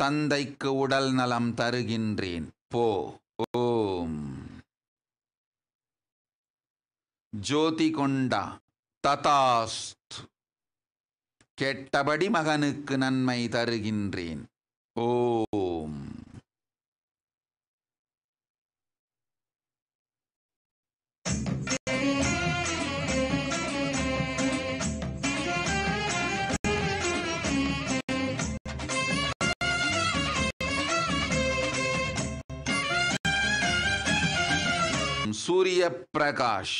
தந்தைக்கு உடல் நலம் தருகின்றேன் போ. ஓம். ஜோதி கொண்டா ததாஸ்து. கெட்டபடி மகனுக்கு நன்மை தருகின்றேன். ஓம். சூரிய பிரகாஷ்.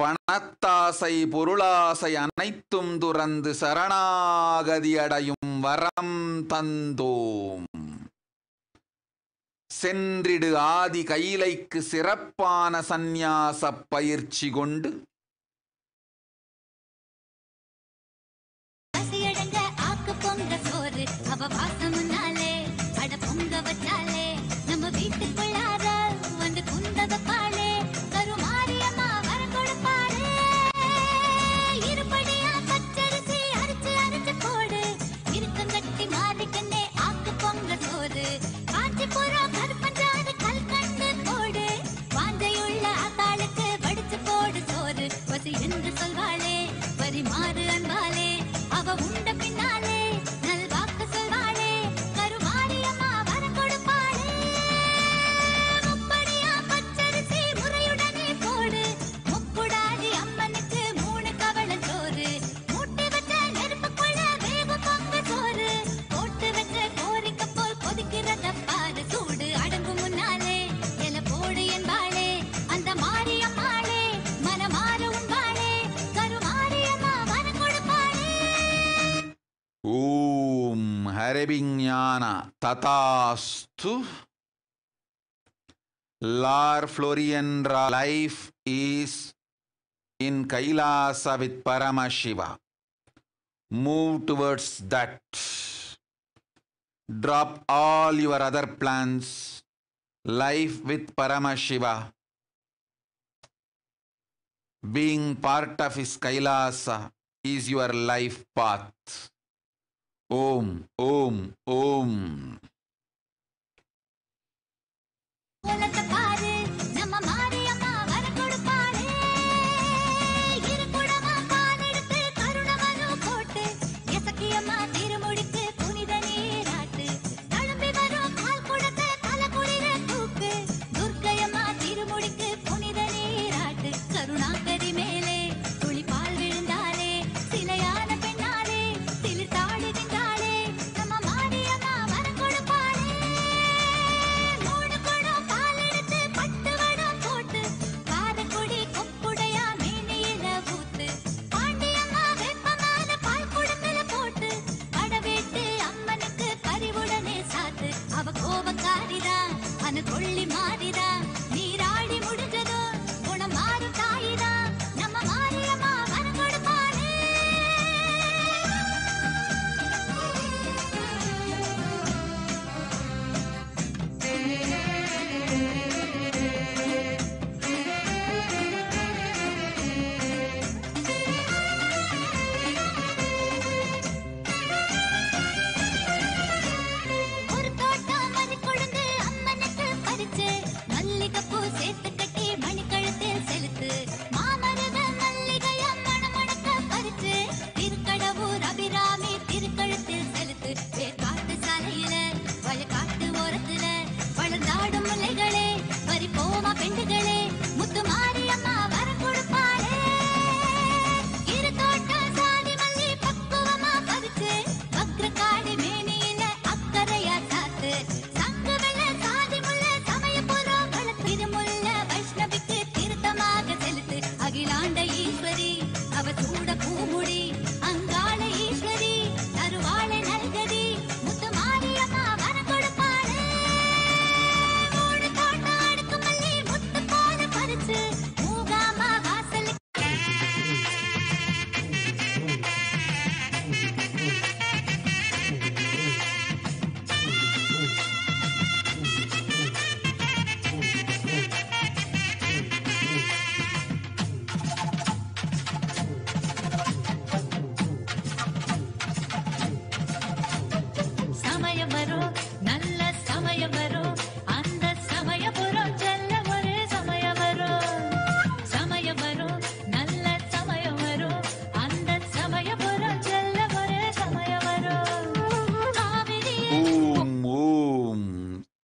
பணத்தாசை பொருளாசை அனைத்தும் துறந்து சரணாகதி அடையும் வரம் தந்தோம். சென்றிடு ஆதி கைலைக்கு சிறப்பான சந்நியாச பயிற்சி கொண்டு Haribignana Tatastu. Lord Floriandra, life is in Kailasa with Paramashiva. Move towards that. Drop all your other plans. Life with Paramashiva. Being part of his Kailasa is your life path. Om, Om, Om.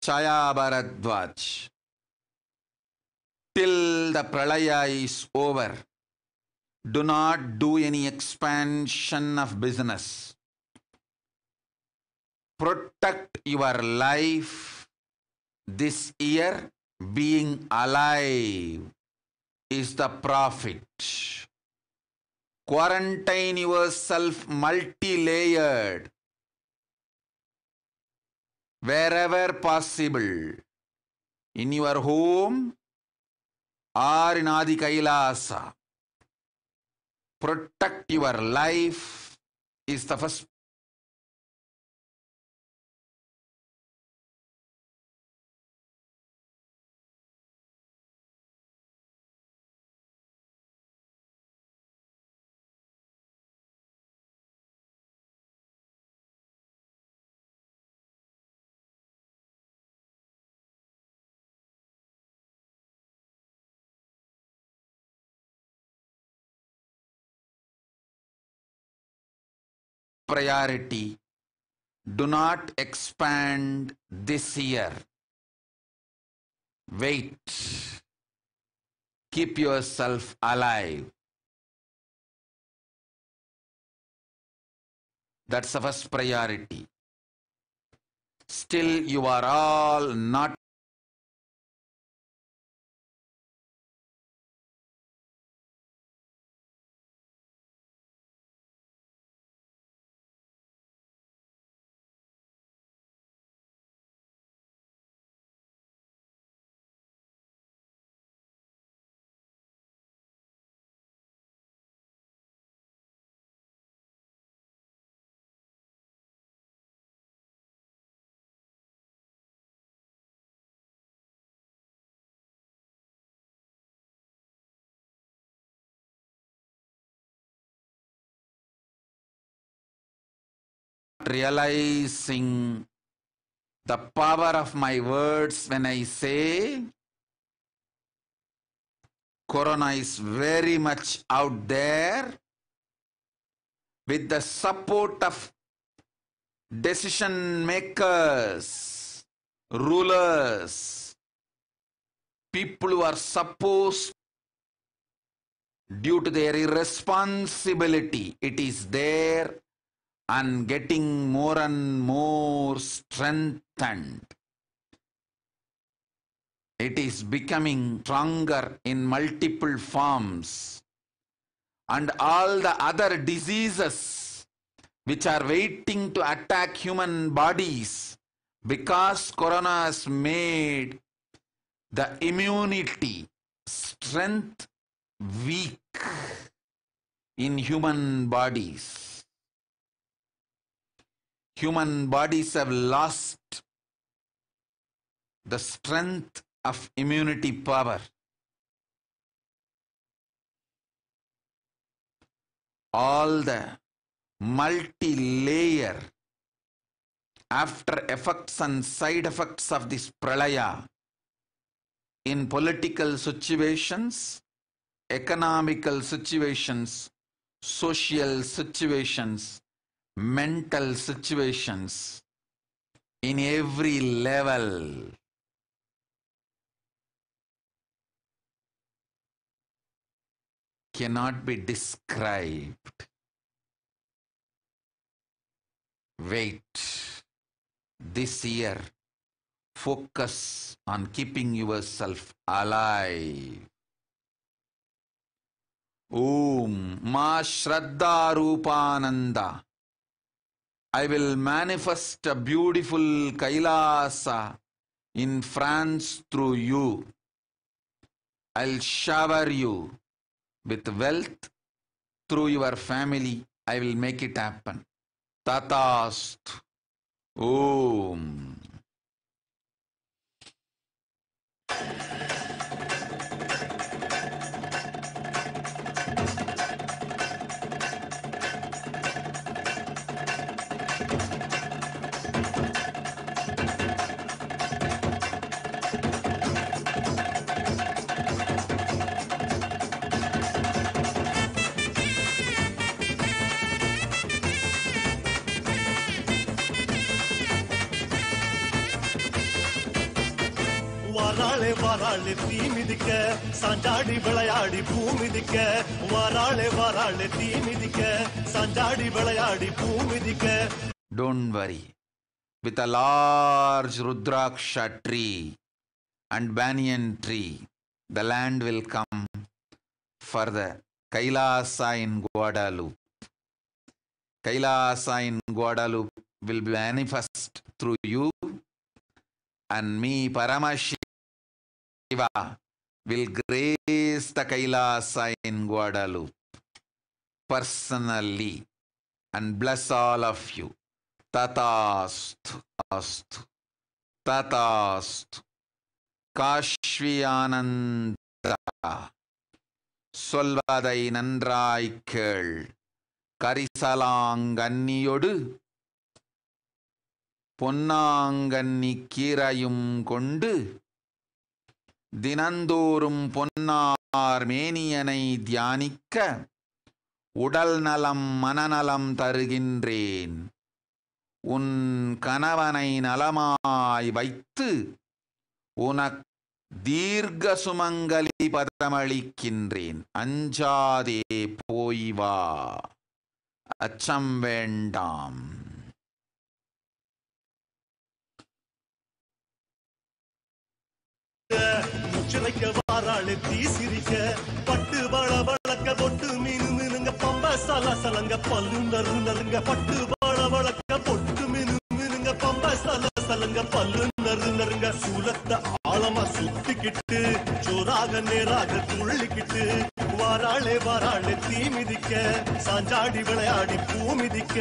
Chaya Bharadwaj. Till the pralaya is over, do not do any expansion of business. Protect your life this year. Being alive is the profit. Quarantine yourself multi-layered wherever possible, in your home or in Adi Kailasa. Protect your life is the first priority. Do not expand this year. Wait. Keep yourself alive. That's the first priority. Still, you are all not realizing the power of my words when I say Corona is very much out there. With the support of decision makers, rulers, people who are supposed, due to their irresponsibility, it is there and getting more and more strengthened. It is becoming stronger in multiple forms. And all the other diseases which are waiting to attack human bodies, because Corona has made the immunity strength weak in human bodies. Human bodies have lost the strength of immunity power. All the multi-layer after effects and side effects of this pralaya in political situations, economical situations, social situations, mental situations, in every level. Cannot be described. Wait. This year, focus on keeping yourself alive. Om Ma Shraddha Rupananda. I will manifest a beautiful Kailasa in France through you. I'll shower you with wealth through your family. I will make it happen. Tatast. Om. வாராளே வாராளே தீ மிதிக்க சாஞ்சாடி விளையாடி பூ மிதிக்க வாராளே வாராளே தீ மிதிக்க சாஞ்சாடி விளையாடி பூ மிதிக்க. Don't worry. With a large Rudraksha tree and banyan tree, the land will come for the Kailasa in Guadalupe. Kailasa in Guadalupe will manifest through you, and me, Paramashiva, will grace the Kailasa in Guadalupe personally and bless all of you. Tatastu, astu, tatastu. காஷ்வியானந்தா சொல்வதை நன்றாய்க் கேள். கரிசலாங்கன்னியொடு பொன்னாங்கன்னி கீரையும் கொண்டு தினந்தோறும் பொன்னார் மேனியனை தியானிக்க உடல் நலம் மனநலம் தருகின்றேன். உன் கணவனை நலமாய் வைத்து உனக் தீர்க்க சுமங்கலி பதமளிக்கின்றேன். அஞ்சாதே போய் வா, அச்சம் வேண்டாம். முச்சிரைக்க வாராளே தீ சிரிக்க பட்டு வள வளக்க பொட்டு மீனு மீனுங்க பம்ப சல சலங்க பல்லு நறு நறுங்க பட்டு வள வளக்க பொட்டு மீனு மீனுங்க பம்ப சல சலங்க பல்லு நறு நறுங்க சூலத்த ஆழமா சுத்திக்கிட்டு ஜோராக நேராக துள்ளிக்கிட்டு வாராளே வாராளே தீ மிதிக்க சாஞ்சாடி விளையாடி பூ மிதிக்க.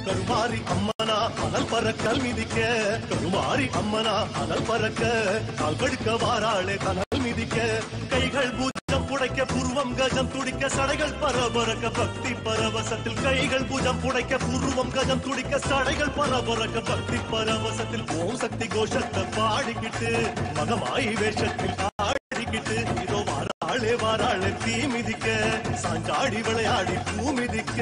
கருமாரி அம்மனா அனல் பறக்கல் மிதிக்க கருமாரி அம்மனா அனல் பறக்க கால் கடுக்க வாராளே கனல் மிதிக்க கைகள் பூஜம் புடைக்க புருவம் கஜம் துடிக்க சடைகள் பரபரக்க பக்தி பரவசத்தில் கைகள் பூஜம் புடைக்க புருவம் கஜம் துடிக்க சடைகள் பரபரக்க பக்தி பரவசத்தில் ஓம் சக்தி கோஷத்தை பாடிக்கிட்டு மகமாயி வேஷத்தில் ஆடிக்கிட்டு இதோ வாராளே வாராளே தீ மிதிக்க சாஞ்சாடி விளையாடி பூ மிதிக்க.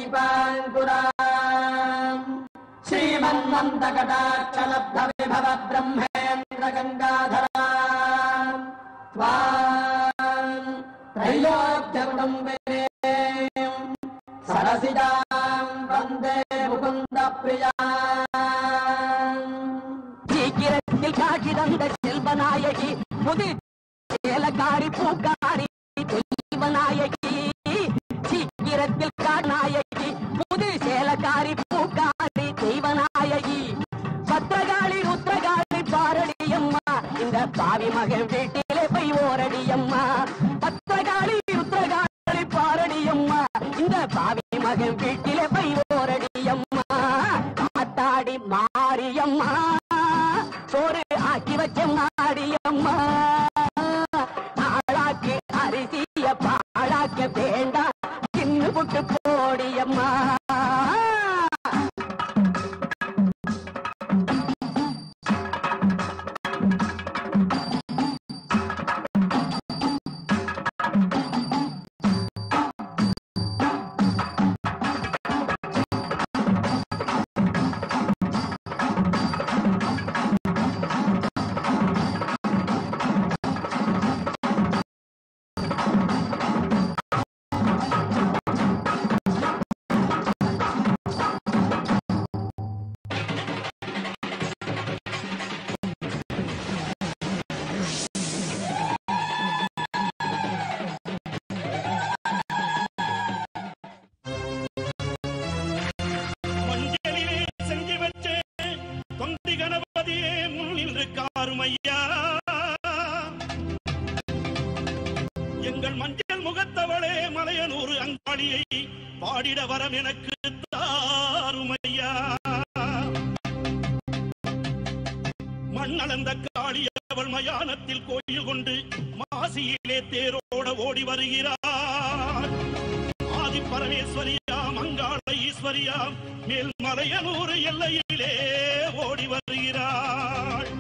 दीपाङ्कुराम् श्रीमन्मन्दकटाक्षलब्धविभव ब्रह्मेन्द्र गङ्गाधराम् त्वाम् त्रैलोक्यकुटुम्बिनीम् सरसिजाम् वन्दे मुकुन्दप्रियाम् சீக்கிரத்தில் காட்சி தந்த செல்வநாயகி புது சேலக்காரி பூக்காரி தெய்வநாயகி சீக்கிரத்தில் நாயகி புது சேலக்காரி பூக்காரி தெய்வநாயகி பத்திரகாளி ருத்ரகாளி பாரடியம்மா இந்த பாவி மகன் வீட்டிலே போய் ஓரடியம்மா பத்திரகாளி ருத்ரகாளி பாரடியம்மா இந்த பாவி மகன் வீட்டிலே போய் ஓரடியம்மா காத்தாடி மாரியம்மா சோறு ஆக்கி வச்ச மாரியம்மா ஆளாக்கு அரிசிய பாழாக்க வேண்டாம் தின்னு புட்டு போடியம்மா எங்கள் மஞ்சள் முகத்தவளே மலையனூர் அங்காளியை பாடிட வரம் எனக்கு தாருமையா மண்ணளந்த காளி அவள் மயானத்தில் கோயில் கொண்டு மாசியிலே தேரோட ஓடி வருகிறார் ஆதி பரமேஸ்வரியாம் அங்காள ஈஸ்வரியாம் மேல் மலையனூர் எல்லையிலே ஓடி வருகிறாள்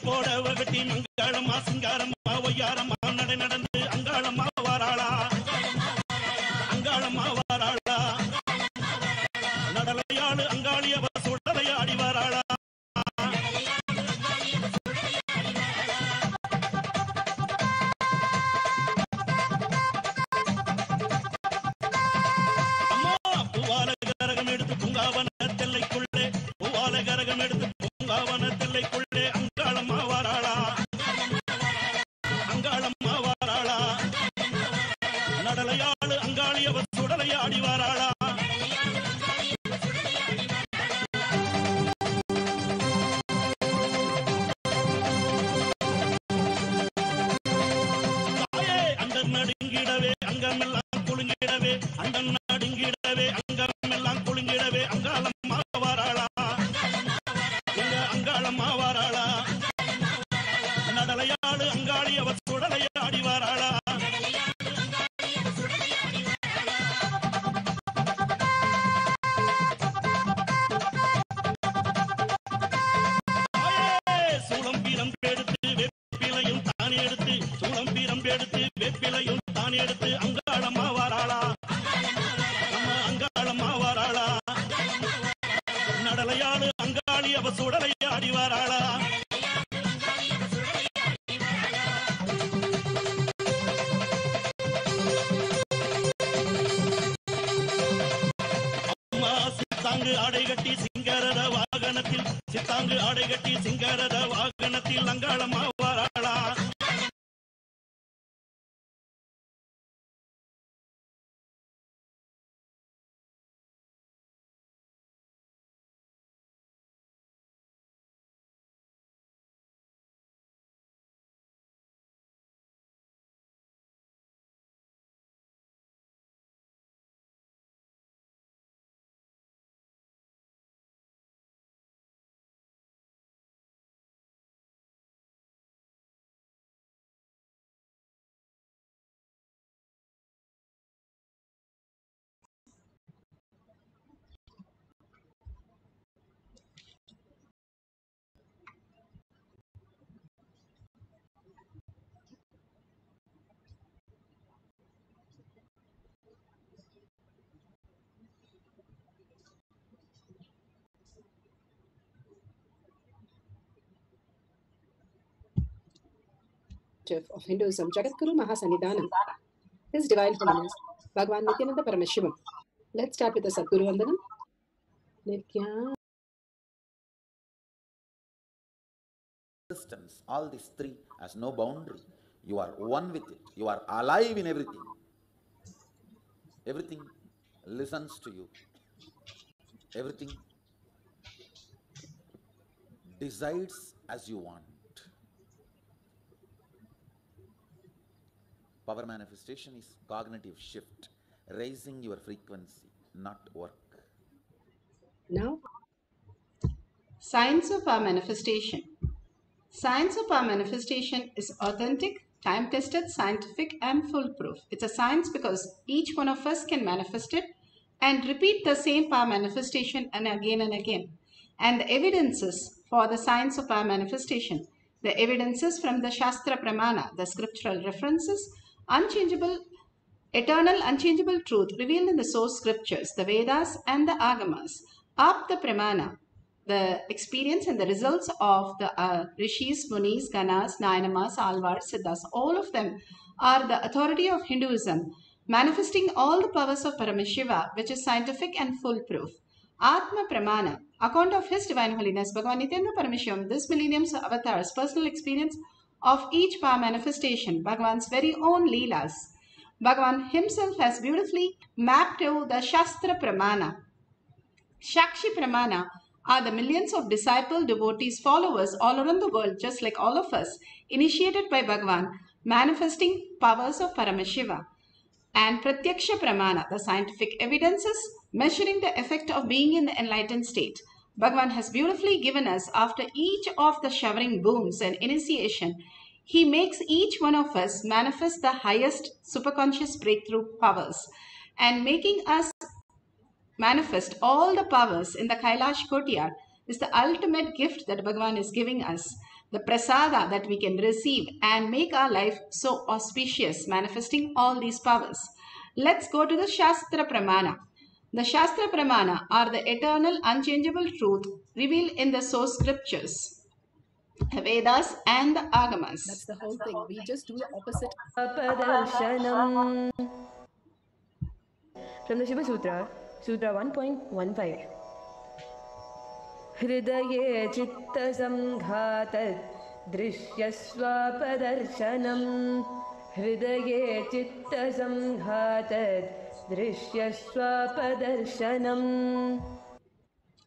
போடவ வெட்டி மங்களமா சிங்காரமா ஒய்யாரமா நடை நடந்து அங்காளம்மா வாராளா அங்காளம்மா வாராளா நடலையாளு அங்காளியவ சுடலையாடி வாராளா அம்மா பூவால கரகம் எடுத்து பூங்காவன தெல்லைக்குள்ளே பூவால கரகம் எடுத்து பூங்காவன தெல்லைக்குள்ளே அங்காளம்மா வாராளா அங்காளம்மா வாராளா நடலையாளு அங்காளியவ சுடலையாடி வாராளா அண்டன் நடுங்கிடவே அங்கமெல்லாம் குலுங்கிடவே அண்டன் நடுங்கிடவே அங்கமெல்லாம் குலுங்கிடவே அங்காளம்மா வாராளா எங்க அங்காளம்மா வாராளா நடலையாடு அங்காளி அவ சுடலையாடி வாராளா சூளம் பீரம் எடுத்து வெப்பிலையும் தானே எடுத்து சூளம் பீரம் எடுத்து வெப்பிலையும் தானே எடுத்து அங்காளம்மா வாராளா நம்ம அங்காளம்மா வாராளா நடலையாடு அங்காளி அவ சுடலையாடி வாராளா சித்தாங்கு ஆடை கட்டி சிங்காரத வாகனத்தில் சித்தாங்கு ஆடை கட்டி சிங்காரத வாகனத்தில் Angalamma வாராளா of Hinduism, Jagadguru Mahasannidhanam, His Divine Holiness, Bhagavan Nityananda Paramashivam. Let's start with the Sadguru Vandanam. Nitya. Existence, all these three has no boundary. You are one with it. You are alive in everything. Everything listens to you. Everything decides as you want. Power manifestation is cognitive shift, raising your frequency, not work. Now, Science of our manifestation. Science of our manifestation is authentic, time-tested, scientific, and foolproof. It's a science because each one of us can manifest it and repeat the same power manifestation and again. And the evidences for the science of our manifestation, the evidences from the Shastra Pramana, the scriptural references, unchangeable, eternal, unchangeable truth revealed in the source scriptures, the Vedas and the Agamas, Apta Pramana, the experience and the results of the Rishis, Munis, Ganas, Nayanamas, Alvars, Siddhas, all of them are the authority of Hinduism, manifesting all the powers of Paramashiva, which is scientific and foolproof. Atma Pramana, account of His Divine Holiness, Bhagavan Nityananda Paramashivam, this millennium's avatar's personal experience of each power manifestation, Bhagavan's very own Leelas. Bhagavan himself has beautifully mapped out the Shastra Pramana. Shakshi Pramana are the millions of disciple, devotees, followers all around the world, just like all of us, initiated by Bhagavan, manifesting powers of Paramashiva. And Pratyaksha Pramana, the scientific evidences measuring the effect of being in the enlightened state. Bhagavan has beautifully given us, after each of the showering boons and initiation, he makes each one of us manifest the highest superconscious breakthrough powers and making us manifest all the powers in the Kailash Kotiyar is the ultimate gift that Bhagavan is giving us, the prasada that we can receive and make our life so auspicious, manifesting all these powers. Let's go to the Shastra Pramana. The Shastra Pramana are the eternal, unchangeable truth revealed in the source scriptures, the Vedas and the Agamas. that's the whole thing. We just do the opposite. Padarshanam. From the Shiva Sutra, Sutra 1.15. Hridaye chitta samghatat drishyaswapadarsanam. Hridaye chitta samghatat drishyaswapadarsanam.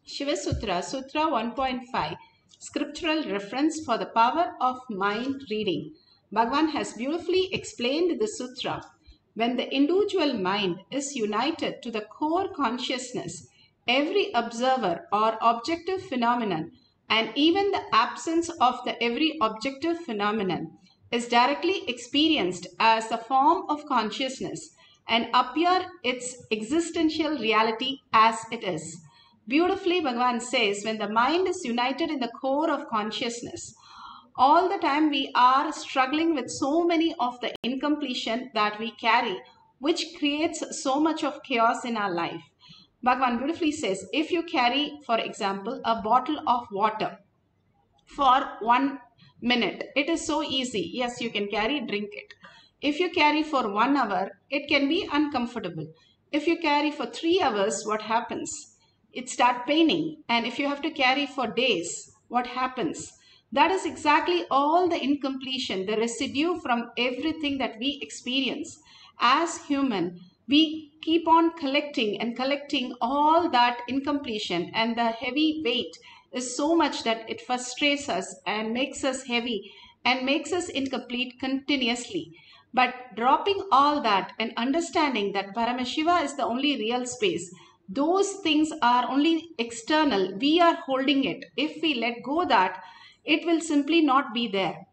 Shiva Sutra, Sutra 1.5, scriptural reference for the power of mind reading. Bhagavan has beautifully explained the sutra. When the individual mind is united to the core consciousness, every observer or objective phenomenon and even the absence of the every objective phenomenon is directly experienced as a form of consciousness and appear its existential reality as it is. Beautifully, Bhagavan says, when the mind is united in the core of consciousness, all the time we are struggling with so many of the incompletion that we carry, which creates so much of chaos in our life. Bhagavan beautifully says, if you carry, for example, a bottle of water for 1 minute, it is so easy. Yes, you can carry, drink it. If you carry for 1 hour, it can be uncomfortable. If you carry for 3 hours, what happens? It starts paining. And if you have to carry for days, what happens? That is exactly all the incompletion, the residue from everything that we experience. As human, we keep on collecting and collecting all that incompletion, and the heavy weight is so much that it frustrates us and makes us heavy and makes us incomplete continuously. But dropping all that and understanding that Paramashiva is the only real space, those things are only external. We are holding it. If we let go that, it will simply not be there.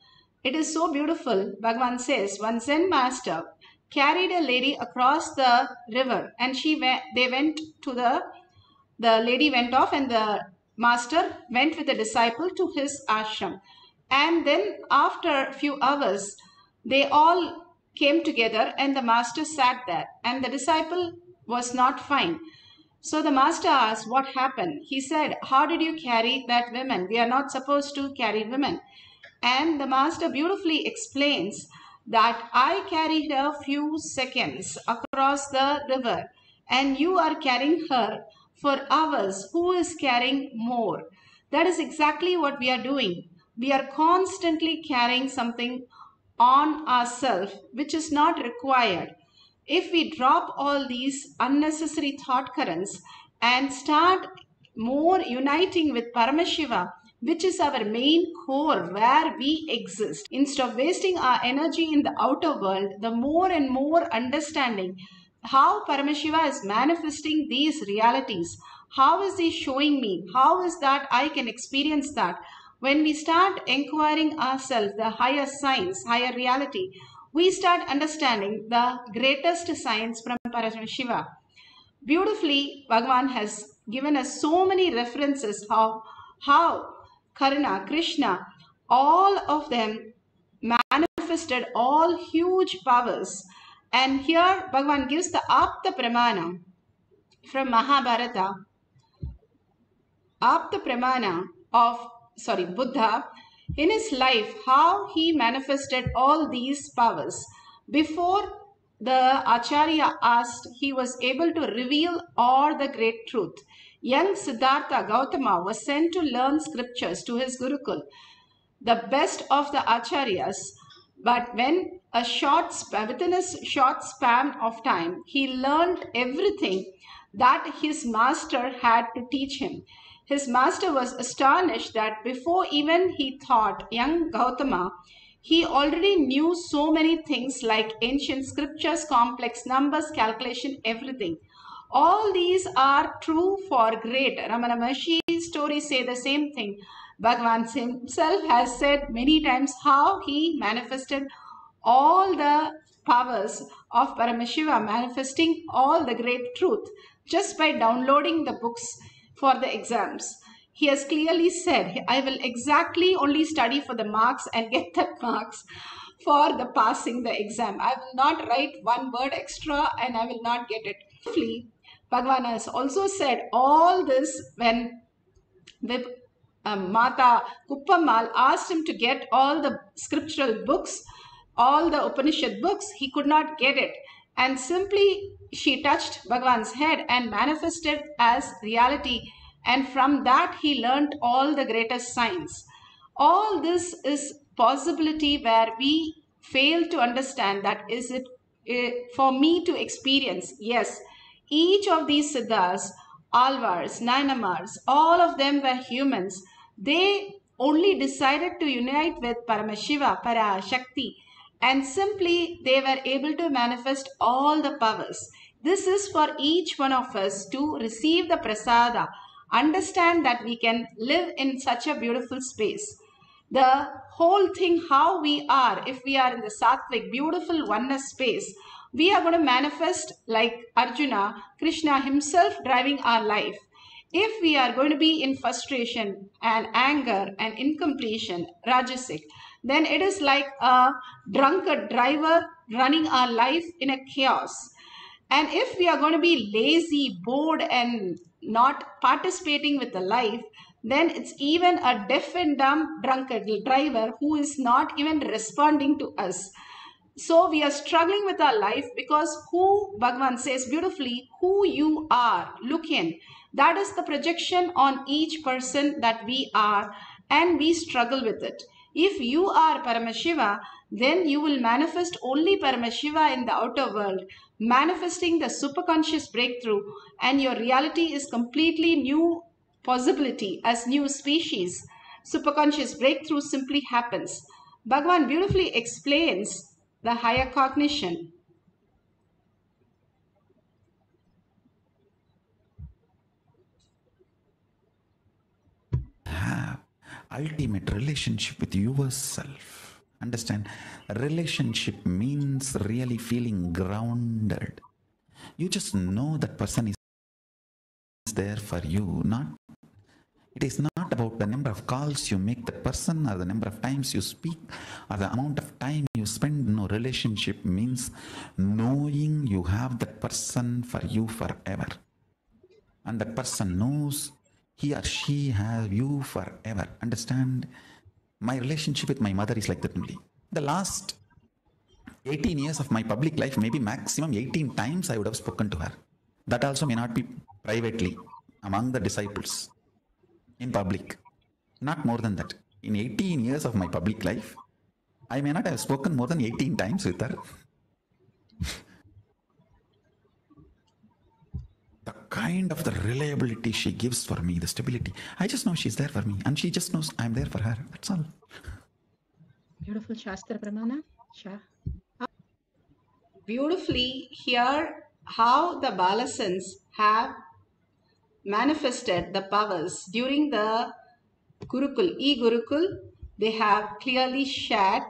It is so beautiful. Bhagavan says, one Zen master carried a lady across the river, and they went to the lady went off, and the master went with the disciple to his ashram. And then after a few hours, they all came together and the master sat there, and the disciple was not fine. So the master asked, what happened? He said, how did you carry that woman? We are not supposed to carry women. And the master beautifully explains that I carried her few seconds across the river and you are carrying her for hours. Who is carrying more? That is exactly what we are doing. We are constantly carrying something on ourselves which is not required. If we drop all these unnecessary thought currents and start more uniting with Paramashiva, which is our main core where we exist, instead of wasting our energy in the outer world, the more and more understanding how Paramashiva is manifesting these realities. How is he showing me? How is that I can experience that? When we start inquiring ourselves, the higher science, higher reality, we start understanding the greatest science from Parashakti. Beautifully, Bhagavan has given us so many references how Karna, Krishna, all of them manifested all huge powers. And here Bhagavan gives the Apta Pramana from Mahabharata, Apta Pramana of Buddha, in his life, how he manifested all these powers. Before the Acharya asked, he was able to reveal all the great truth. Young Siddhartha Gautama was sent to learn scriptures to his Gurukul, the best of the acharyas, but when within a short span of time, he learned everything that his master had to teach him. His master was astonished that before even he taught young Gautama, he already knew so many things like ancient scriptures, complex numbers, calculation, everything. All these are true for great. Ramana Maharshi's stories say the same thing. Bhagavan himself has said many times how he manifested all the powers of Paramashiva, manifesting all the great truth just by downloading the books for the exams. He has clearly said, I will exactly only study for the marks and get that marks for the passing the exam. I will not write one word extra and I will not get it. Bhagavan has also said all this when Mata Kuppamal asked him to get all the scriptural books, all the Upanishad books. He could not get it. And simply she touched Bhagavan's head and manifested as reality. And from that he learnt all the greatest science. All this is possibility where we fail to understand that is it for me to experience. Yes, each of these siddhas, alvars, nainamars, all of them were humans. They only decided to unite with Paramashiva, Parashakti, and simply they were able to manifest all the powers. This is for each one of us to receive the prasada, understand that we can live in such a beautiful space. The whole thing, how we are, if we are in the sattvic, beautiful oneness space, we are going to manifest like Arjuna, Krishna himself driving our life. If we are going to be in frustration and anger and incompletion, Rajasic, then it is like a drunkard driver running our life in a chaos. And if we are going to be lazy, bored, and not participating with the life, then it's even a deaf and dumb drunkard driver who is not even responding to us. So we are struggling with our life because who, Bhagavan says beautifully, who you are, look in. That is the projection on each person that we are, and we struggle with it. If you are Paramashiva, then you will manifest only Paramashiva in the outer world, manifesting the superconscious breakthrough, and your reality is completely new possibility as new species. Superconscious breakthrough simply happens. Bhagavan beautifully explains the higher cognition. Have ultimate relationship with yourself. Understand? Relationship means really feeling grounded. You just know that person is there for you. It is not about the number of calls you make that person or the number of times you speak or the amount of time you spend. No, relationship means knowing you have that person for you forever. And that person knows he or she has you forever. Understand? My relationship with my mother is like that only. The last 18 years of my public life, maybe maximum 18 times I would have spoken to her. That also may not be privately among the disciples, in public. Not more than that. In 18 years of my public life, I may not have spoken more than 18 times with her. The kind of the reliability she gives for me, the stability, I just know she's there for me, and she just knows I'm there for her. That's all. Beautiful Shastra Pramana. Beautifully here how the Balasans have manifested the powers during the Gurukul, e-Gurukul. They have clearly shared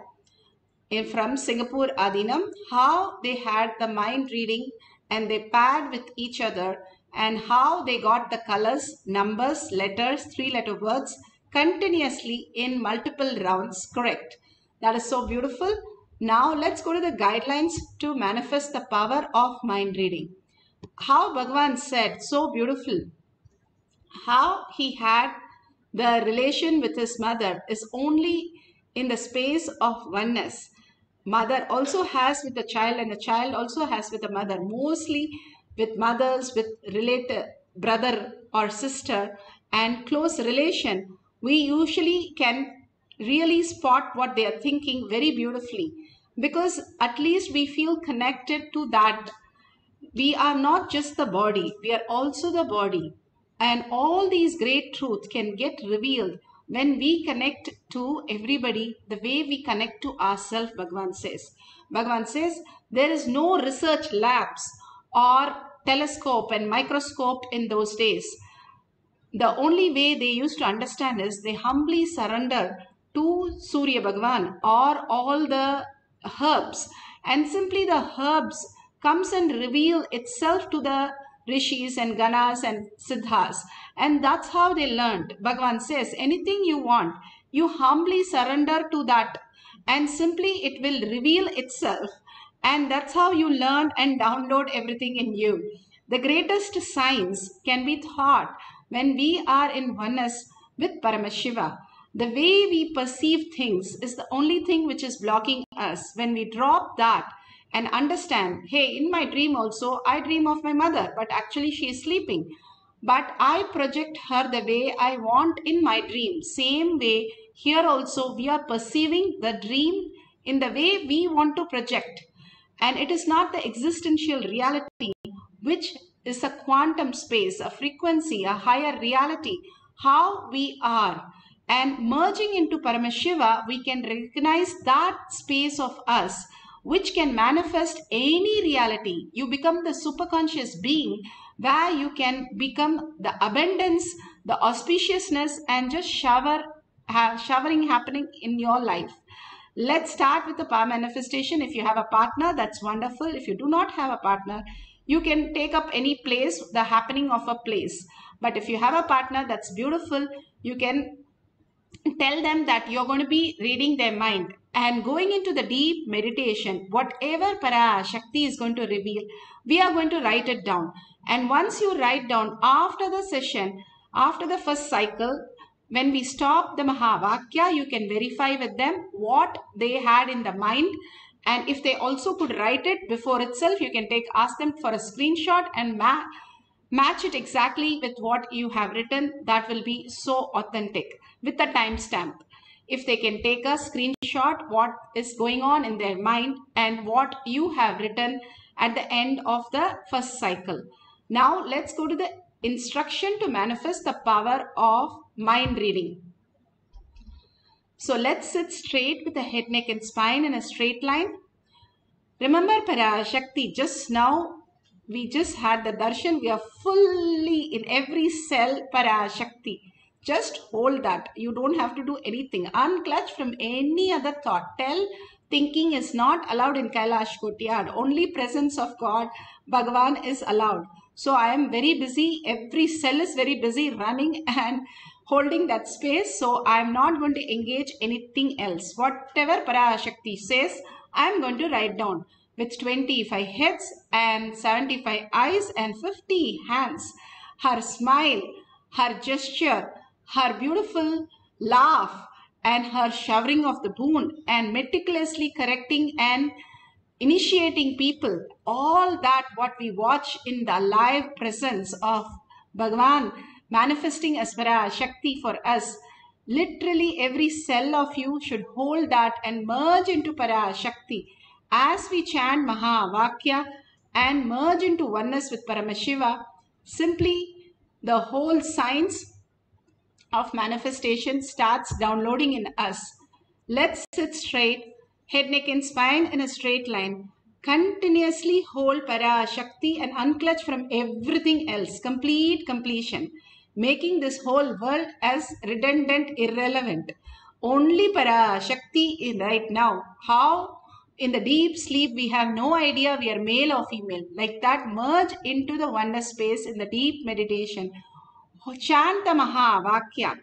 from Singapore Adinam how they had the mind reading and they paired with each other and how they got the colors, numbers, letters, 3-letter words continuously in multiple rounds correct. That is so beautiful. Now let's go to the guidelines to manifest the power of mind reading. How Bhagavan said so beautiful, how he had the relation with his mother is only in the space of oneness. Mother also has with the child and the child also has with the mother. Mostly with mothers, with related brother or sister and close relation, we usually can really spot what they are thinking very beautifully, because at least we feel connected to that. We are not just the body, we are also the body. And all these great truths can get revealed when we connect to everybody the way we connect to ourselves, Bhagavan says. Bhagavan says there is no research labs or telescope and microscope in those days. The only way they used to understand is they humbly surrender to Surya Bhagavan or all the herbs, and simply the herbs comes and reveal itself to the rishis and ganas and siddhas, and that's how they learned. Bhagavan says anything you want, you humbly surrender to that and simply it will reveal itself, and that's how you learn and download everything in you. The greatest science can be taught when we are in oneness with Paramashiva. The way we perceive things is the only thing which is blocking us. When we drop that and understand, hey, in my dream also, I dream of my mother, but actually she is sleeping. But I project her the way I want in my dream. Same way, here also we are perceiving the dream in the way we want to project. And it is not the existential reality, which is a quantum space, a frequency, a higher reality, how we are. And merging into Paramashiva, we can recognize that space of us, which can manifest any reality. You become the superconscious being where you can become the abundance, the auspiciousness, and just showering happening in your life. Let's start with the power manifestation. If you have a partner, that's wonderful. If you do not have a partner, you can take up any place, the happening of a place. But if you have a partner, that's beautiful. You can tell them that you're going to be reading their mind and going into the deep meditation. Whatever Parashakti is going to reveal, we are going to write it down. And once you write down, after the session, after the first cycle, when we stop the Mahavakya, you can verify with them what they had in the mind. And if they also could write it before itself, you can ask them for a screenshot and match it exactly with what you have written. That will be so authentic with the timestamp. If they can take a screenshot what is going on in their mind and what you have written at the end of the first cycle. Now let's go to the instruction to manifest the power of mind reading. So let's sit straight with the head, neck and spine in a straight line. Remember Parashakti, just now we just had the darshan. We are fully in every cell Parashakti. Just hold that. You don't have to do anything. Unclutch from any other thought. Thinking is not allowed in Kailash Kotyad. Only presence of God, Bhagavan is allowed. So I am very busy. Every cell is very busy running and holding that space. So I am not going to engage anything else. Whatever Parashakti says, I am going to write down with 25 heads and 75 eyes and 50 hands. Her smile, her gesture, her beautiful laugh and her showering of the boon and meticulously correcting and initiating people, all that what we watch in the live presence of Bhagavan manifesting as Parashakti for us. Literally every cell of you should hold that and merge into Parashakti as we chant Mahavakya and merge into oneness with Paramashiva. Simply the whole science of manifestation starts downloading in us. Let's sit straight, head, neck and spine in a straight line. Continuously hold Parashakti and unclutch from everything else. Complete completion. Making this whole world as redundant, irrelevant. Only Parashakti in right now. How? In the deep sleep, we have no idea we are male or female. Like that, merge into the oneness space in the deep meditation. Chant the Mahavakya.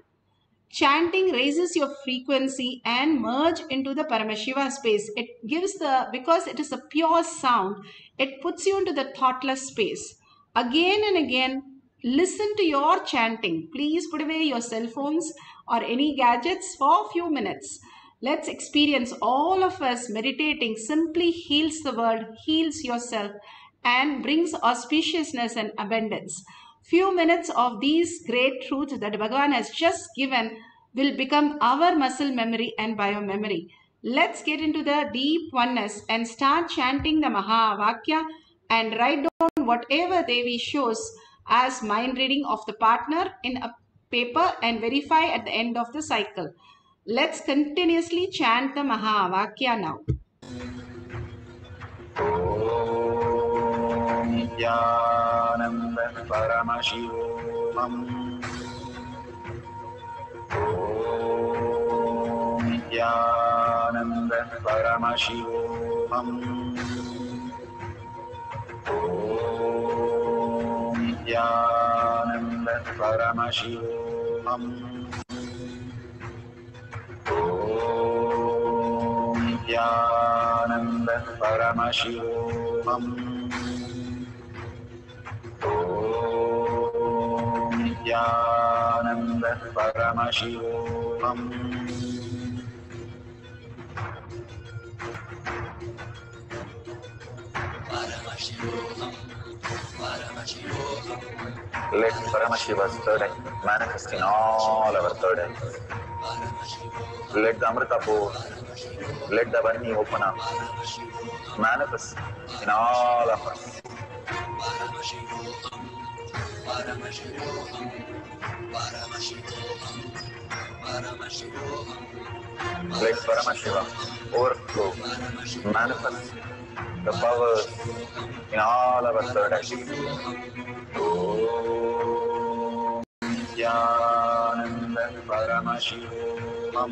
Chanting raises your frequency and merge into the Paramashiva space. It gives because it is a pure sound, it puts you into the thoughtless space. Again and again, listen to your chanting. Please put away your cell phones or any gadgets for a few minutes. Let's experience all of us meditating simply heals the world, heals yourself, and brings auspiciousness and abundance. Few minutes of these great truths that Bhagavan has just given will become our muscle memory and biomemory. Let's get into the deep oneness and start chanting the Mahavakya and write down whatever Devi shows as mind reading of the partner in a paper and verify at the end of the cycle. Let's continuously chant the Mahavakya now. Nityananda Paramashivam. Nityananda Paramashivam. Nityananda Paramashivam. Nityananda Paramashivam. Nityananda Paramashivam. Let Paramashiva's third eye manifest in all our third eyes. Let the Amrita pour, let the Vani open up, manifest in all of us. Let Paramashiva overflow, manifest the powers in all our third eyes. Om Nityananda Paramashivam. Om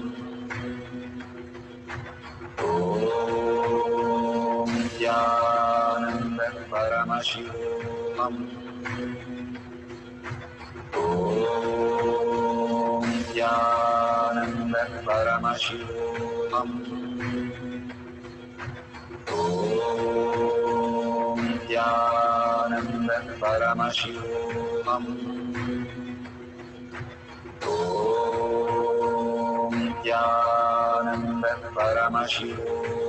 Nityananda Paramashivam. Om Nityananda Paramashivam. Om Nityananda Paramashivam. Om Nityananda Paramashivam. Om Nityananda Paramashivam. Om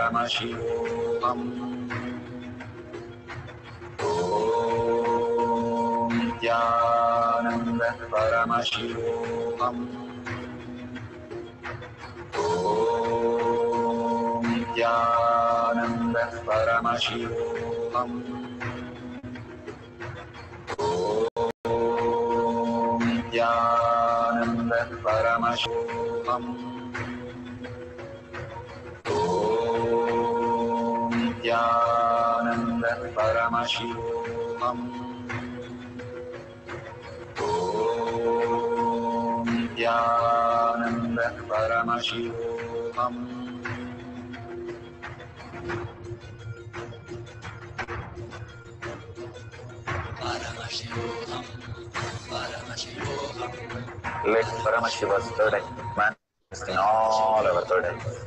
Nityananda Paramashivam. Om Nityananda Paramashivam. Om Nityananda Paramashivam. Om Nityananda Paramashivam. Om Nityananda Paramashivam. Let Paramashiva's third eye manifest in all our third eyes.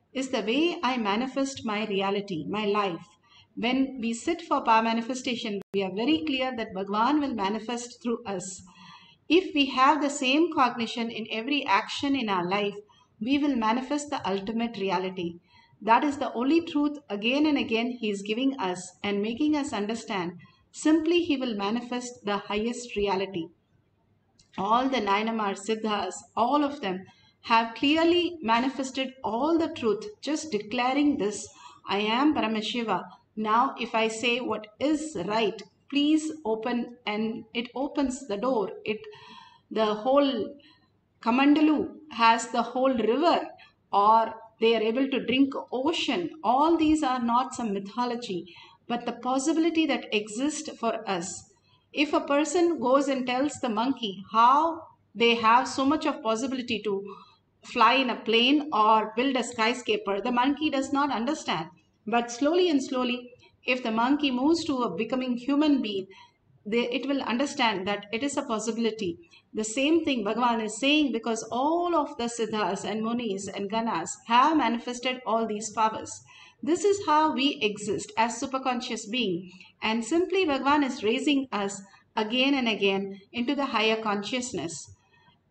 is the way I manifest my reality, my life. When we sit for power manifestation, we are very clear that Bhagwan will manifest through us. If we have the same cognition in every action in our life, we will manifest the ultimate reality. That is the only truth again and again He is giving us and making us understand. Simply He will manifest the highest reality. All the Nainamar Siddhas, all of them have clearly manifested all the truth, just declaring this, I am Paramashiva. Now, if I say what is right, please open, and it opens the door. The whole Kamandalu has the whole river, or they are able to drink ocean. All these are not some mythology, but the possibility that exists for us. If a person goes and tells the monkey how they have so much of possibility to fly in a plane or build a skyscraper, the monkey does not understand. But slowly and slowly, if the monkey moves to a becoming human being, it will understand that it is a possibility. The same thing Bhagavan is saying, because all of the Siddhas and Munis and Ganas have manifested all these powers. This is how we exist as superconscious being, and simply Bhagavan is raising us again and again into the higher consciousness.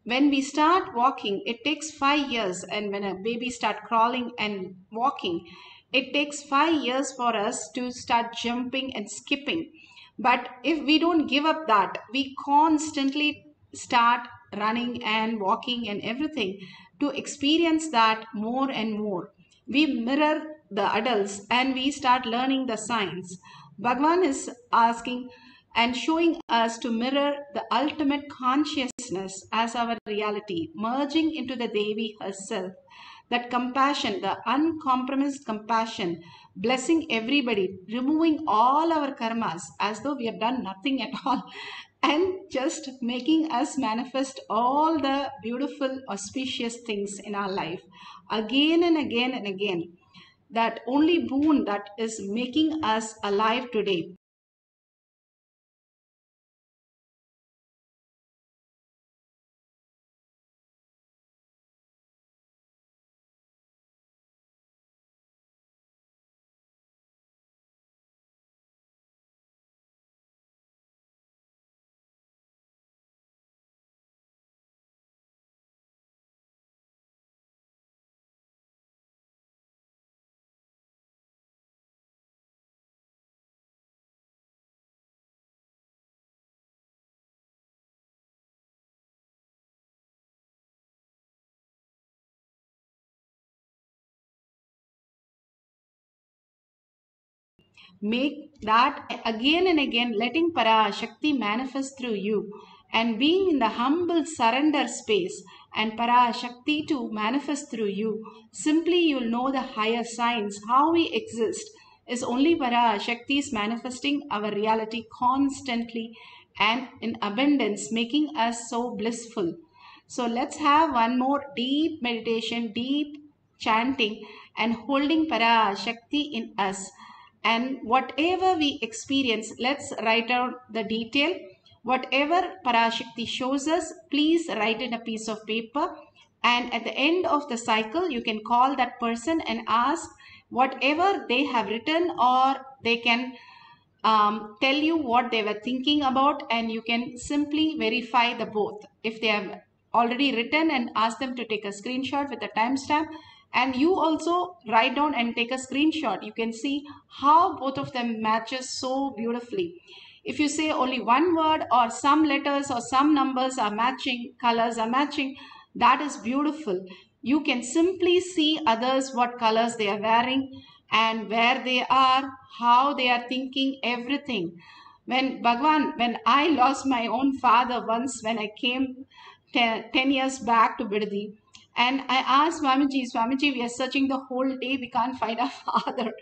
When we start walking, it takes 5 years, and when a baby start crawling and walking, it takes 5 years for us to start jumping and skipping. But if we don't give up that, we constantly start running and walking and everything to experience that more and more. We mirror the adults and we start learning the science. Bhagwan is asking and showing us to mirror the ultimate consciousness as our reality, merging into the Devi herself. That compassion, the uncompromised compassion, blessing everybody, removing all our karmas as though we have done nothing at all, and just making us manifest all the beautiful, auspicious things in our life again and again and again. That only boon that is making us alive today. Make that again and again, letting Parashakti manifest through you and being in the humble surrender space and Parashakti to manifest through you. Simply you'll know the higher signs, how we exist is only Parashakti is manifesting our reality constantly and in abundance, making us so blissful. So let's have one more deep meditation, deep chanting and holding Parashakti in us. And whatever we experience, let's write out the detail. Whatever Parashakti shows us, please write in a piece of paper. And at the end of the cycle, you can call that person and ask whatever they have written, or they can tell you what they were thinking about, and you can simply verify the both. If they have already written, and ask them to take a screenshot with a timestamp, and you also write down and take a screenshot. You can see how both of them matches so beautifully. If you say only one word or some letters or some numbers are matching, colors are matching, that is beautiful. You can simply see others what colors they are wearing and where they are, how they are thinking, everything. When Bhagwan, when I lost my own father once when I came 10 years back to Bidadi, and I asked Swamiji, we are searching the whole day, we can't find our father.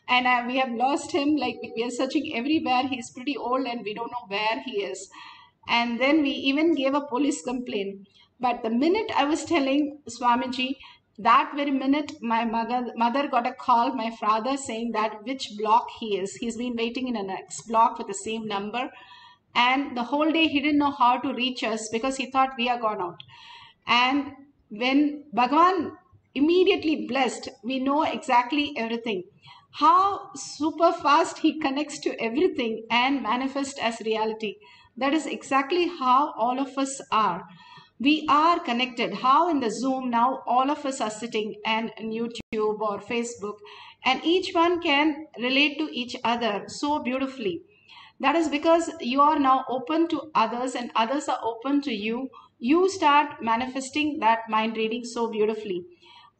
And we have lost him, like we are searching everywhere. He's pretty old and we don't know where he is. And then we even gave a police complaint. But the minute I was telling Swamiji, that very minute my mother got a call, my father, saying that which block he is. He's been waiting in a next block with the same number. And the whole day he didn't know how to reach us because he thought we are gone out. And when Bhagwan immediately blessed. We know exactly everything. How super fast he connects to everything and manifests as reality. That is exactly how all of us are. We are connected. How in the Zoom now all of us are sitting and in YouTube or Facebook, and each one can relate to each other so beautifully. That is because you are now open to others and others are open to you. You start manifesting that mind reading so beautifully.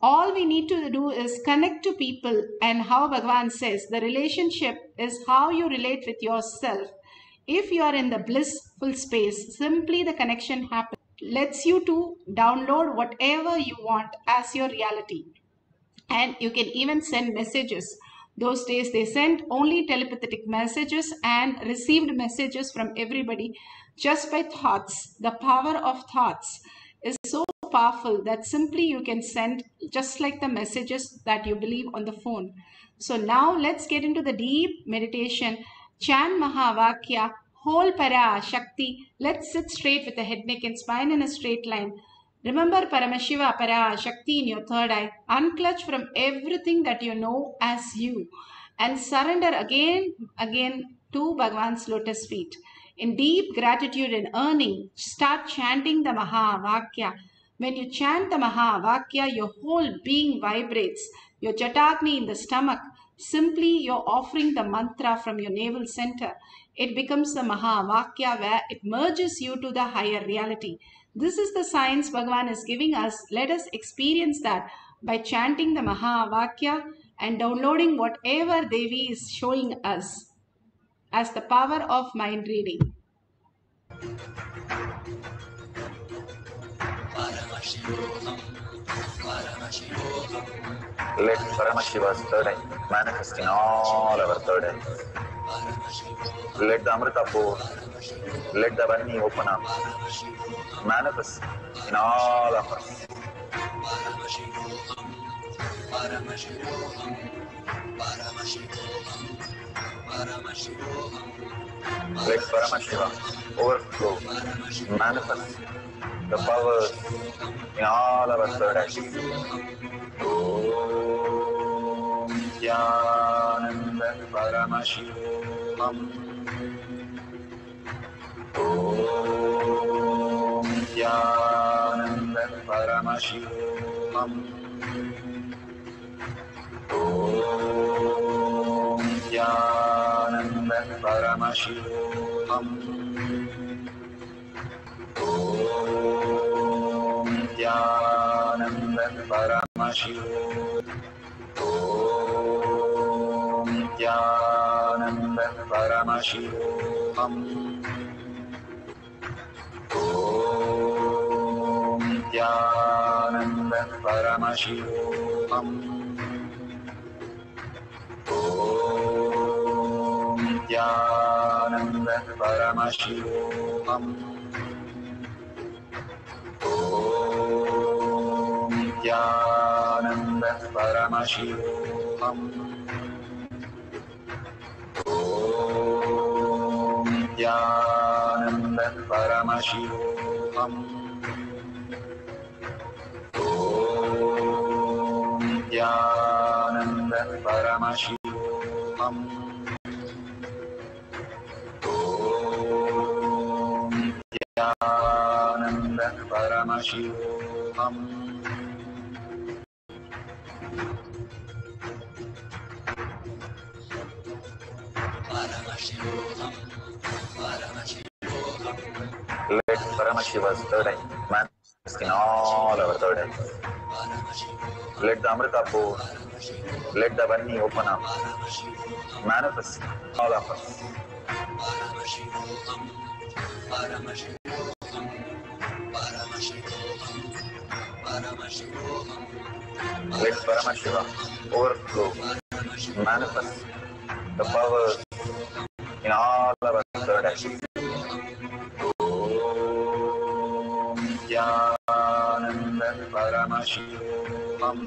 All we need to do is connect to people, and how Bhagavan says the relationship is how you relate with yourself. If you are in the blissful space, simply the connection happens. Lets you to download whatever you want as your reality. And you can even send messages. Those days they sent only telepathic messages and received messages from everybody just by thoughts. The power of thoughts is so powerful that simply you can send just like the messages that you believe on the phone. So now let's get into the deep meditation. Chant Mahavakya, whole Parashakti. Let's sit straight with the head, neck and spine in a straight line. Remember Paramashiva, Parashakti in your third eye. Unclutch from everything that you know as you and surrender again to Bhagavan's lotus feet. In deep gratitude and earning, start chanting the Mahavakya. When you chant the Mahavakya, your whole being vibrates. Your Jatakni in the stomach, simply you're offering the mantra from your navel center. It becomes the Mahavakya where it merges you to the higher reality. This is the science Bhagavan is giving us. Let us experience that by chanting the Mahavakya and downloading whatever Devi is showing us as the power of mind reading. Let Paramashiva's third eye manifest in all our third eyes. Let the Amrita pour, let the Vani open up, manifest in all of us. Let Paramashiva overflow, manifest the powers in all our third eyes. Om Jnananda Paramashivam. Om Jnananda Paramashivam. Om Jnananda Paramashivam. Om Jnananda Paramashivam. Om Jnananda Paramashivam. Om Jnananda Paramashivam. Om Jnananda Paramashivam. Om Jnananda Paramashivam. Om Jnananda Paramashivam. Om Jnananda Paramashivam. Om Jnananda Paramashivam. Let Paramashiva's third eye manifest in all our third eyes. Let the Amrita pour, let the Vani open up, manifest all of us. Let Paramashiva overflow, manifest the powers in all our third eyes. Om Jnananda Paramashivam. Om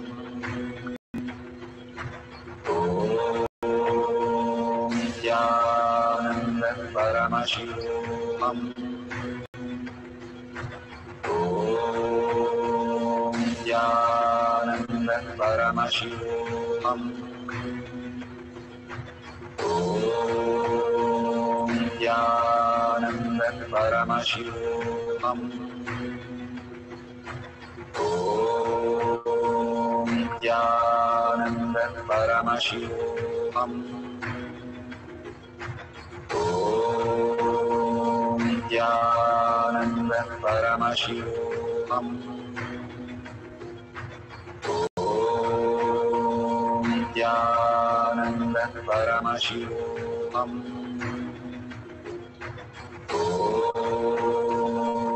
Jnananda Paramashivam. Om Jnananda Paramashivam. Om Nityananda Paramashivam. Om Nityananda Paramashivam. Om Nityananda Paramashivam. Om Nityananda Paramashivam. Om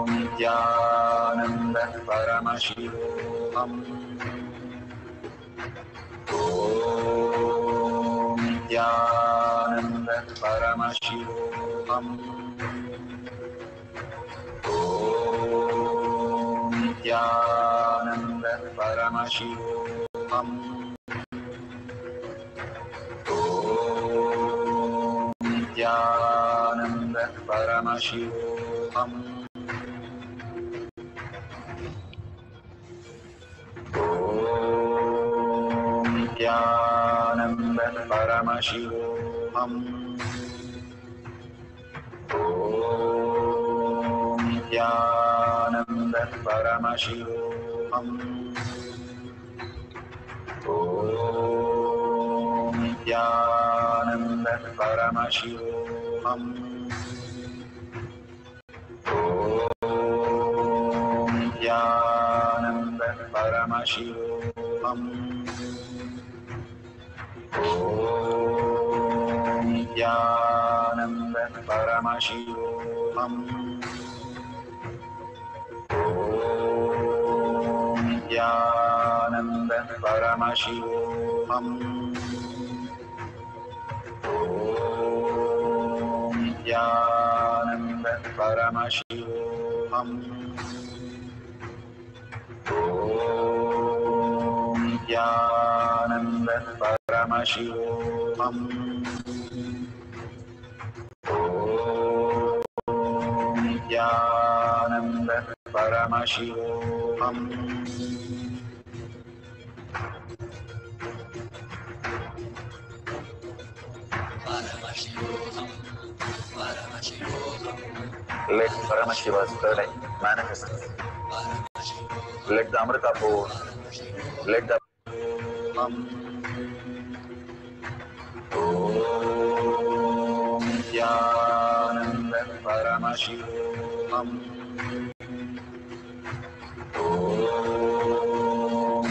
Nityananda Paramashivam. Om Nityananda Paramashivam. Om Nityananda Paramashivam. Om Nityananda Paramashivam. Om Nityananda Paramashivam. Om Nityananda Paramashivam. Om Nityananda Paramashivam. Om Nityananda Paramashivam. Om Nityananda Paramashivam. Om Nityananda Paramashivam. Om Nityananda Paramashivam. Om Nityananda Paramashivam. Om Nityananda Paramashivam. Let Paramashiva's third manifest. Let the Amrita pour. Let the Om Nityananda Paramashivam. Om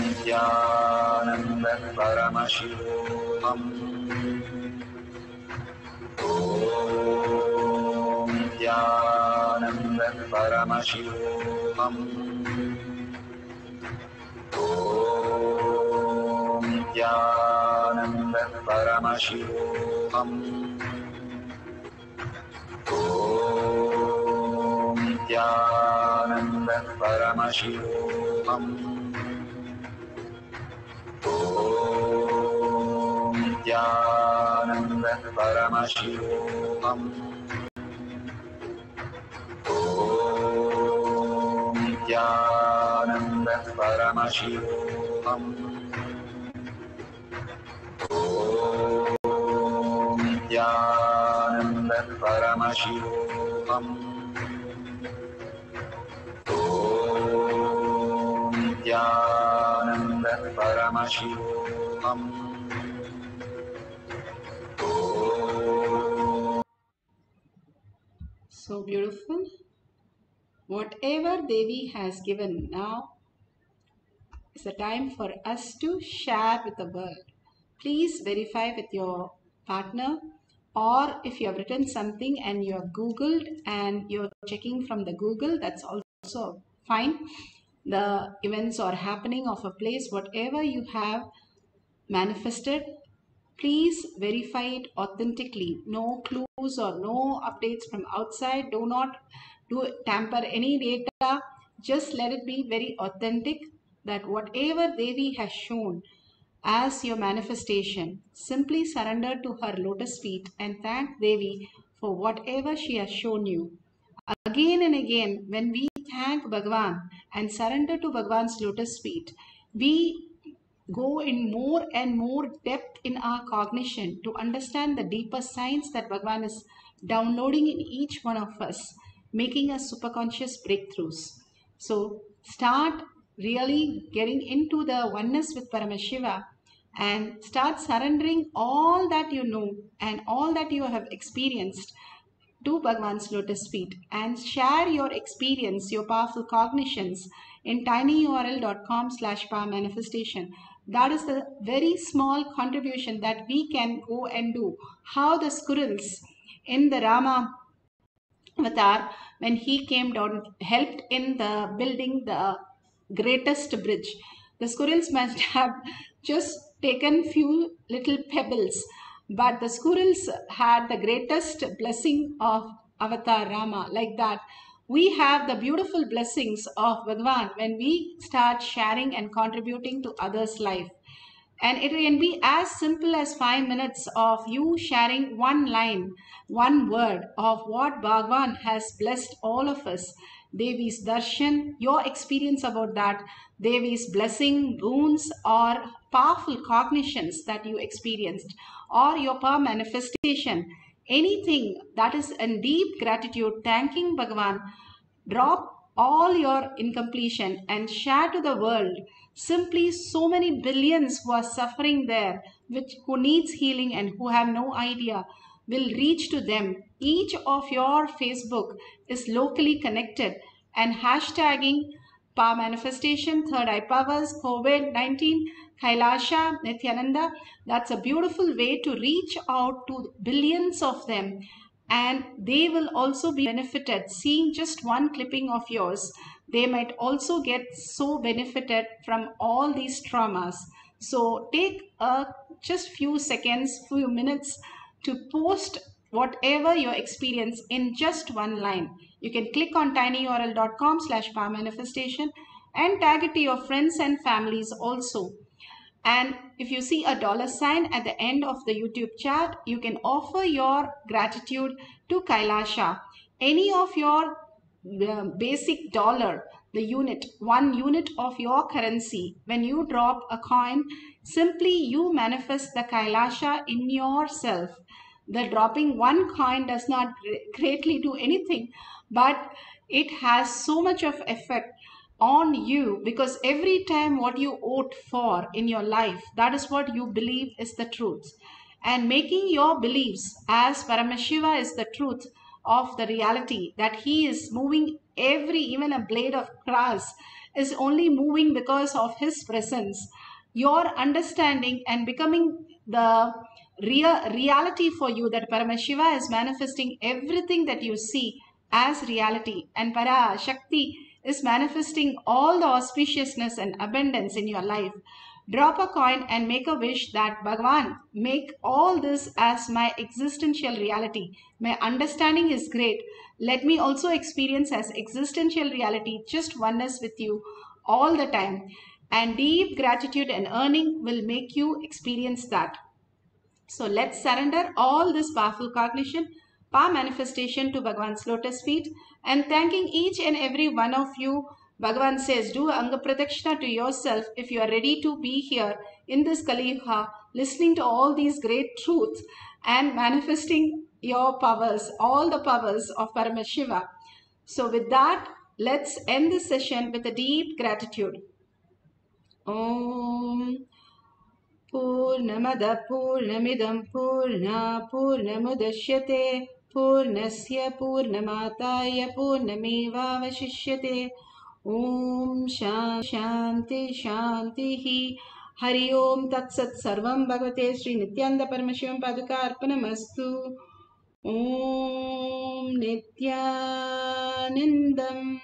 Nityananda Paramashivam. Om Nityananda Paramashivam. Om Nityananda Paramashivam. Om Nityananda Paramashivam. Om Nityananda Paramashivam. Om Nityananda Paramashivam. Om Nityananda Paramashivam. Om Nityananda Paramashivam. So beautiful. Whatever Devi has given now is the time for us to share with the world. Please verify with your partner, or if you have written something and you have Googled and you're checking from the Google, that's also fine. The events are happening of a place, whatever you have manifested, please verify it authentically. No clues or no updates from outside. Do not tamper any data. Just let it be very authentic, that whatever Devi has shown as your manifestation, simply surrender to her lotus feet and thank Devi for whatever she has shown you. Again and again, when we thank Bhagavan and surrender to Bhagavan's lotus feet, we go in more and more depth in our cognition to understand the deeper science that Bhagavan is downloading in each one of us, making us superconscious breakthroughs. So start really getting into the oneness with Paramashiva and start surrendering all that you know and all that you have experienced to Bhagwan's lotus feet and share your experience, your powerful cognitions in tinyurl.com/power manifestation. That is the very small contribution that we can go and do. How the squirrels in the Rama avatar, when he came down, helped in the building the greatest bridge. The squirrels must have just taken few little pebbles, but the squirrels had the greatest blessing of Avatar Rama. Like that, we have the beautiful blessings of Bhagavan when we start sharing and contributing to others' life. And it can be as simple as 5 minutes of you sharing one line, one word of what Bhagavan has blessed all of us. Devi's darshan, your experience about that, Devi's blessing, boons, or powerful cognitions that you experienced, or your power manifestation, anything that is in deep gratitude, thanking Bhagavan. Drop all your incompletion and share to the world. Simply so many billions who are suffering there, who needs healing and who have no idea, will reach to them. Each of your Facebook is locally connected and hashtagging Power Manifestation, Third Eye Powers, COVID-19, Kailasha, Nityananda. That's a beautiful way to reach out to billions of them, and they will also be benefited. Seeing just one clipping of yours, they might also get so benefited from all these traumas. So take just few seconds, few minutes to post whatever your experience in just one line. You can click on tinyurl.com/power manifestation and tag it to your friends and families also. And if you see a $sign at the end of the YouTube chat, you can offer your gratitude to Kailasha. Any of your basic dollar, the unit, 1 unit of your currency, when you drop a coin, simply you manifest the Kailasha in yourself. The dropping one coin does not greatly do anything, but it has so much of effect on you, because every time what you vote for in your life, that is what you believe is the truth. And making your beliefs as Paramashiva is the truth of the reality, that he is moving even a blade of grass is only moving because of his presence. Your understanding and becoming the reality for you, that Paramashiva is manifesting everything that you see as reality, and Parashakti is manifesting all the auspiciousness and abundance in your life. Drop a coin and make a wish that Bhagavan, make all this as my existential reality. My understanding is great. Let me also experience as existential reality just oneness with you all the time. And deep gratitude and earning will make you experience that. So let's surrender all this powerful cognition, power manifestation to Bhagavan's lotus feet, and thanking each and every one of you. Bhagavan says, do Anga Pradakshina to yourself if you are ready to be here in this Kali Yuga, listening to all these great truths and manifesting your powers, all the powers of Paramashiva. So with that, let's end this session with a deep gratitude. Om Purnamada Purnamidam Purna Purnamudashyate Purnasya Purnamataya Purnamevavashishyate. Om Shanti Shanti Hari Om Tat Sat Sarvam Bhagavate Sri Nityananda Paramashivam Paduka Arpanamastu. Om Nityanandam.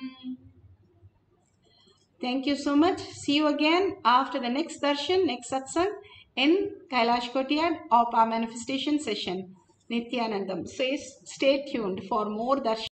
Thank you so much. See you again after the next darshan, next satsang in Kailash Kotiyad of our manifestation session. Nityanandam says, stay tuned for more darshan.